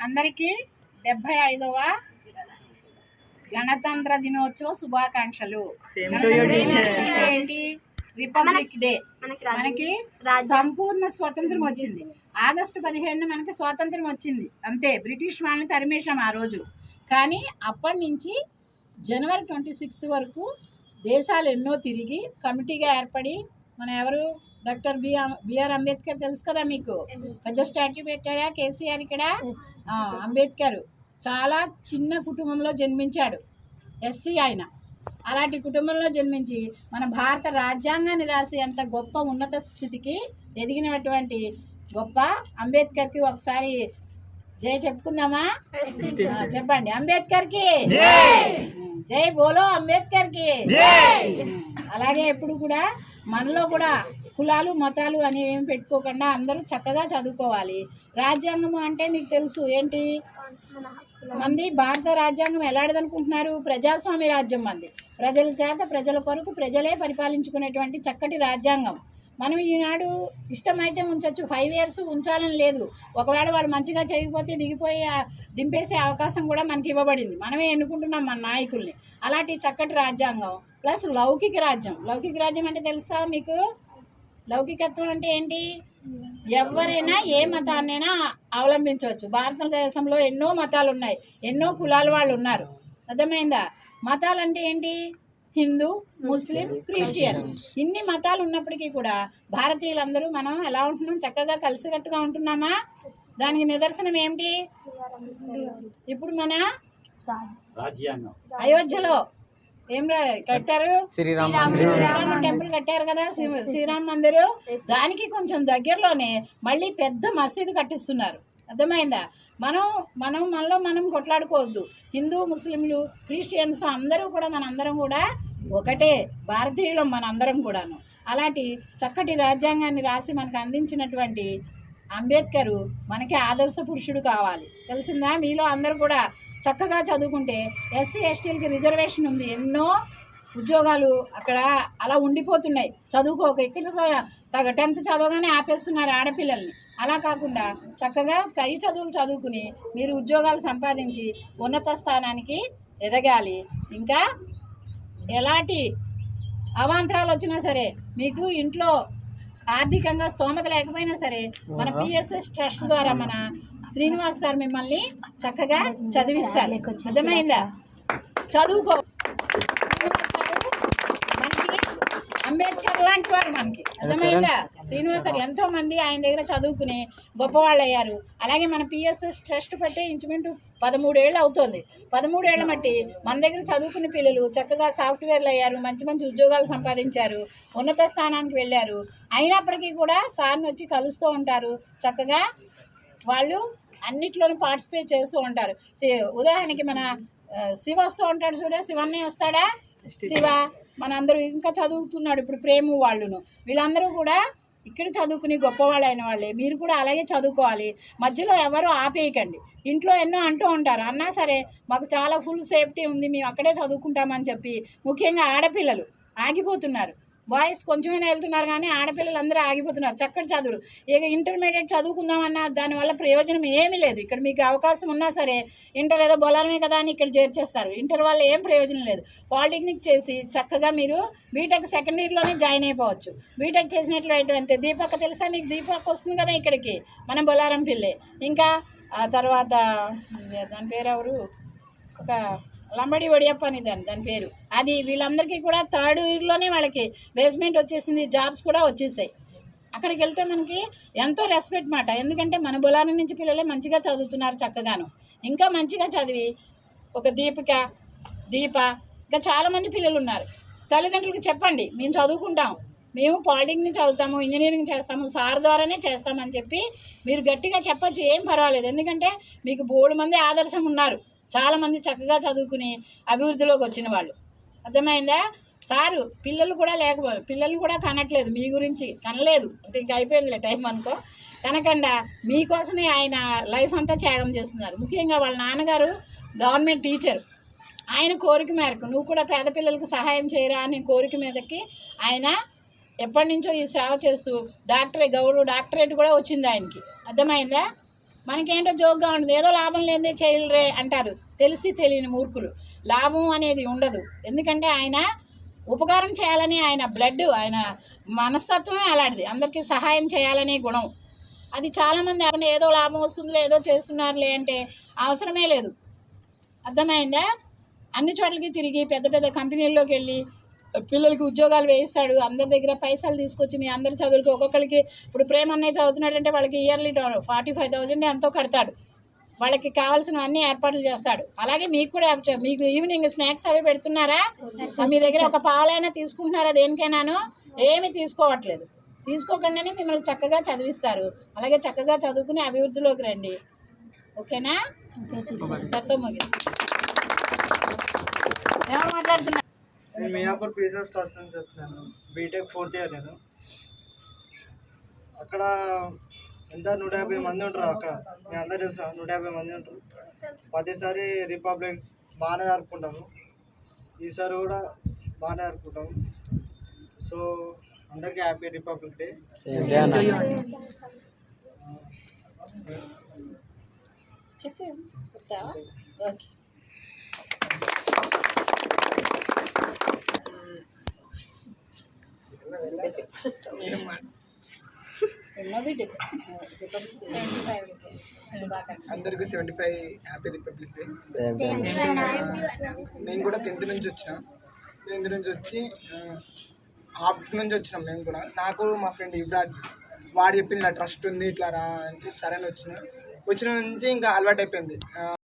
అందరికీ 75వ గణతంత్ర దినోత్సవ శుభాకాంక్షలు. Republic day. మనకి సంపూర్ణ స్వాతంత్రం వచ్చింది. ఆగస్టు 15 మనకి స్వాతంత్రం వచ్చింది. అంతే, బ్రిటిష్ వాళ్ళని తరిమేశాం ఆ రోజు. కానీ అప్పటి నుంచి జనవరి 26 వరకు దేశాలు ఎన్నో తిరిగి కమిటీగా ఏర్పడి మన ఎవరు డాక్టర్ బిఆర్ అంబేద్కర్ తెలుసు కదా మీకు. పెద్ద స్టాట్యూ పెట్టాడా కేసీఆర్ ఇక్కడ. అంబేద్కర్ చాలా చిన్న కుటుంబంలో జన్మించాడు, ఎస్సీ ఆయన. అలాంటి కుటుంబంలో జన్మించి మన భారత రాజ్యాంగాన్ని రాసి అంత గొప్ప ఉన్నత స్థితికి ఎదిగినటువంటి గొప్ప అంబేద్కర్కి ఒకసారి జై చెప్పుకుందామా? చెప్పండి, అంబేద్కర్కి జై బోలో, అంబేద్కర్కి. అలాగే ఎప్పుడు కూడా మనలో కూడా కులాలు మతాలు అనేవి ఏమి పెట్టుకోకుండా అందరూ చక్కగా చదువుకోవాలి. రాజ్యాంగం అంటే మీకు తెలుసు ఏంటి, మంది భారత రాజ్యాంగం ఎలాంటిదనుకుంటున్నారు? ప్రజాస్వామ్య రాజ్యం మంది. ప్రజల చేత ప్రజల కొరకు ప్రజలే పరిపాలించుకునేటువంటి చక్కటి రాజ్యాంగం. మనం ఈనాడు ఇష్టమైతే ఉంచవచ్చు, 5 years ఉంచాలని లేదు. ఒకవేళ వాళ్ళు మంచిగా చేయకపోతే దింపేసే అవకాశం కూడా మనకి ఇవ్వబడింది. మనమే ఎన్నుకుంటున్నాం మన నాయకుల్ని. అలాంటి చక్కటి రాజ్యాంగం ప్లస్ లౌకిక రాజ్యం. లౌకిక రాజ్యం అంటే తెలుసా మీకు? లౌకికత్వం అంటే ఏంటి? ఎవరైనా ఏ మతాన్నైనా అవలంబించవచ్చు. భారతదేశంలో ఎన్నో మతాలు ఉన్నాయి, ఎన్నో కులాల వాళ్ళు ఉన్నారు. అర్థమైందా? మతాలు అంటే ఏంటి? హిందూ, ముస్లిం, క్రిస్టియన్, ఇన్ని మతాలు ఉన్నప్పటికీ కూడా భారతీయులందరూ మనం ఎలా ఉంటున్నాం? చక్కగా కలిసికట్టుగా ఉంటున్నామా? దానికి నిదర్శనం ఏమిటి? ఇప్పుడు మన అయోధ్యలో ఏం కట్టారు? శ్రీరామ టెంపుల్ కట్టారు కదా, శ్రీరామ మందిరు. దానికి కొంచెం దగ్గరలోనే మళ్ళీ పెద్ద మసీదు కట్టిస్తున్నారు. అర్థమైందా? మనలో మనం కొట్లాడుకోవద్దు. హిందూ, ముస్లింలు, క్రిస్టియన్స్ అందరూ కూడా మనందరం కూడా ఒకటే, భారతీయులం మనందరం కూడాను. అలాంటి చక్కటి రాజ్యాంగాన్ని రాసి మనకు అందించినటువంటి అంబేద్కరు మనకి ఆదర్శ పురుషుడు కావాలి. తెలిసిందా? మీలో అందరూ కూడా చక్కగా చదువుకుంటే ఎస్సీ ఎస్టీలకి రిజర్వేషన్ ఉంది. ఎన్నో ఉద్యోగాలు అక్కడ అలా ఉండిపోతున్నాయి చదువుకోక. ఇక్కడ 10th చదవగానే ఆపేస్తున్నారు ఆడపిల్లల్ని. అలా కాకుండా చక్కగా పై చదువులు చదువుకుని మీరు ఉద్యోగాలు సంపాదించి ఉన్నత స్థానానికి ఎదగాలి. ఇంకా ఎలాంటి అవాంతరాలు వచ్చినా సరే, మీకు ఇంట్లో ఆర్థికంగా స్తోమత లేకపోయినా సరే, మన పిఎస్ఎస్ ట్రస్ట్ ద్వారా మన శ్రీనివాస్ సార్ మిమ్మల్ని చక్కగా చదివిస్తారు. అర్థమైందా? చదువుకో. మనకి అంబేద్కర్ లాంటి వారు మనకి. అర్థమైందా? శ్రీనివాస్ సార్ ఎంతో మంది ఆయన దగ్గర చదువుకుని గొప్పవాళ్ళు అయ్యారు. అలాగే మన పిఎస్ఎస్ ట్రస్ట్ పెట్టి ఇంచుమించు 13 ఏళ్ళు అవుతుంది. 13 ఏళ్ళ మట్టి మన దగ్గర చదువుకున్న పిల్లలు చక్కగా సాఫ్ట్వేర్లు అయ్యారు, మంచి మంచి ఉద్యోగాలు సంపాదించారు, ఉన్నత స్థానానికి వెళ్ళారు. అయినప్పటికీ కూడా సార్ని వచ్చి కలుస్తూ ఉంటారు. చక్కగా వాళ్ళు అన్నిట్లోనూ పార్టిసిపేట్ చేస్తూ ఉంటారు. ఉదాహరణకి మన శివ వస్తూ ఉంటాడు చూడ, శివన్నే వస్తాడా? శివ మనందరూ ఇంకా చదువుతున్నాడు ఇప్పుడు, ప్రేమ వాళ్ళును. వీళ్ళందరూ కూడా ఇక్కడ చదువుకుని గొప్పవాళ్ళు అయిన వాళ్ళే. మీరు కూడా అలాగే చదువుకోవాలి. మధ్యలో ఎవరు ఆపేయకండి. ఇంట్లో ఎన్నో అంటూ ఉంటారు, అన్నా సరే మాకు చాలా ఫుల్ సేఫ్టీ ఉంది, మేము అక్కడే చదువుకుంటామని చెప్పి ముఖ్యంగా ఆడపిల్లలు ఆగిపోతున్నారు. బాయ్స్ కొంచెమైనా వెళ్తున్నారు కానీ ఆడపిల్లలు అందరూ ఆగిపోతున్నారు. చక్కటి చదువులు. ఇక ఇంటర్మీడియట్ చదువుకుందామన్నా దానివల్ల ప్రయోజనం ఏమీ లేదు. ఇక్కడ మీకు అవకాశం ఉన్నా సరే ఇంటర్ ఏదో బొలారమే కదా అని ఇక్కడ చేర్చేస్తారు. ఇంటర్ వల్ల ఏం ప్రయోజనం లేదు. పాలిటెక్నిక్ చేసి చక్కగా మీరు బీటెక్ 2nd yearలోనే జాయిన్ అయిపోవచ్చు. బీటెక్ చేసినట్లయితే దీపక్ తెలుసా మీకు? దీపక్ వస్తుంది కదా ఇక్కడికి, మన బొలారం పిల్లే. ఇంకా ఆ తర్వాత దాని పేరు ఎవరు, ఒక లంబడి ఒడియప్ప అని దాని పేరు. అది వీళ్ళందరికీ కూడా 3rd yearలోనే వాళ్ళకి బేస్మెంట్ వచ్చేసింది, జాబ్స్ కూడా వచ్చేసాయి. అక్కడికి వెళ్తే మనకి ఎంతో రెస్పెక్ట్ మాట. ఎందుకంటే మన బొలారం నుంచి పిల్లలే మంచిగా చదువుతున్నారు చక్కగాను. ఇంకా మంచిగా చదివి ఒక దీప ఇంకా చాలామంది పిల్లలు ఉన్నారు. తల్లిదండ్రులకి చెప్పండి, మేము చదువుకుంటాం, మేము పాలిటెక్నిక్ చదువుతాము, ఇంజనీరింగ్ చేస్తాము, సార్ ద్వారానే చేస్తామని చెప్పి మీరు గట్టిగా చెప్పచ్చు. ఏం పర్వాలేదు. ఎందుకంటే మీకు బోల్డ్ మంది ఆదర్శం ఉన్నారు. చాలామంది చక్కగా చదువుకుని అభివృద్ధిలోకి వచ్చిన వాళ్ళు. అర్థమైందా? సారు పిల్లలు కూడా కనట్లేదు, మీ గురించి కనలేదు అంటే ఇంకా అయిపోయిందిలే టైం అనుకో. కనకుండా మీకోసమే ఆయన లైఫ్ అంతా త్యాగం చేస్తున్నారు. ముఖ్యంగా వాళ్ళ నాన్నగారు గవర్నమెంట్ టీచర్. ఆయన కోరిక మేరకు నువ్వు కూడా పేద పిల్లలకు సహాయం చేయరా అనే కోరిక మీదకి ఆయన ఎప్పటి నుంచో ఈ సేవ చేస్తూ డాక్టరేట్ కూడా వచ్చింది ఆయనకి. అర్థమైందా? మనకేంటో జోక్గా ఉండదు, ఏదో లాభం లేదే చేయలరే అంటారు తెలిసి తెలియని మూర్ఖులు. లాభం అనేది ఉండదు, ఎందుకంటే ఆయన ఉపకారం చేయాలని ఆయన బ్లడ్, ఆయన మనస్తత్వమే అలాంటిది, అందరికీ సహాయం చేయాలనే గుణం. అది చాలామంది ఏదో లాభం వస్తుందిలే, ఏదో చేస్తున్నారులే అంటే అవసరమే లేదు. అర్థమైందా? అన్ని చోట్లకి తిరిగి పెద్ద పెద్ద కంపెనీల్లోకి వెళ్ళి పిల్లలకి ఉద్యోగాలు వేయిస్తాడు, అందరి దగ్గర పైసలు తీసుకొచ్చి మీ అందరి చదువులకి ఒక్కొక్కరికి. ఇప్పుడు ప్రేమ అన్నయ్య చదువుతున్నాడంటే వాళ్ళకి ఇయర్లీ 45,000 ఎంతో కడతాడు, వాళ్ళకి కావాల్సినవన్నీ ఏర్పాట్లు చేస్తాడు. అలాగే మీకు కూడా మీకు ఈవినింగ్ స్నాక్స్ అవి పెడుతున్నారా? మీ దగ్గర ఒక పాలైనా తీసుకుంటున్నారా? దేనికైనాను ఏమి తీసుకోవట్లేదు. తీసుకోకుండానే మిమ్మల్ని చక్కగా చదివిస్తారు. అలాగే చక్కగా చదువుకుని అభివృద్ధిలోకి రండి. ఓకేనా? చెప్తా ముగిస్తా. ఎవరు మాట్లాడుతున్నారు? నేను మియాపూర్ పీసెస్ స్టార్ట్ నుంచి వచ్చినాను. BTech 4th year. నేను అక్కడ ఎంత 150 మంది ఉంటారు. అక్కడ మీ అందరు తెలుసా? 150 మంది ఉంటారు. ప్రతిసారి రిపబ్లిక్ బాగానే జరుపుకుంటాము. ఈసారి కూడా బాగానే జరుపుకుంటాము. సో అందరికీ హ్యాపీ రిపబ్లిక్ డే. చెప్తావా? ఓకే. అందరికీ 75 హ్యాపీ రిపబ్లిక్ డే. మేము కూడా 10th నుంచి వచ్చినాం. 10th నుంచి వచ్చి ఆఫ్టర్ నుంచి వచ్చినాం మేము కూడా. నాకు మా ఫ్రెండ్ యువరాజ్ వాడు చెప్పింది ఇలా ట్రస్ట్ ఉంది ఇట్లా రా అంటే సరే అని వచ్చిన నుంచి ఇంకా అలవాటు అయిపోయింది.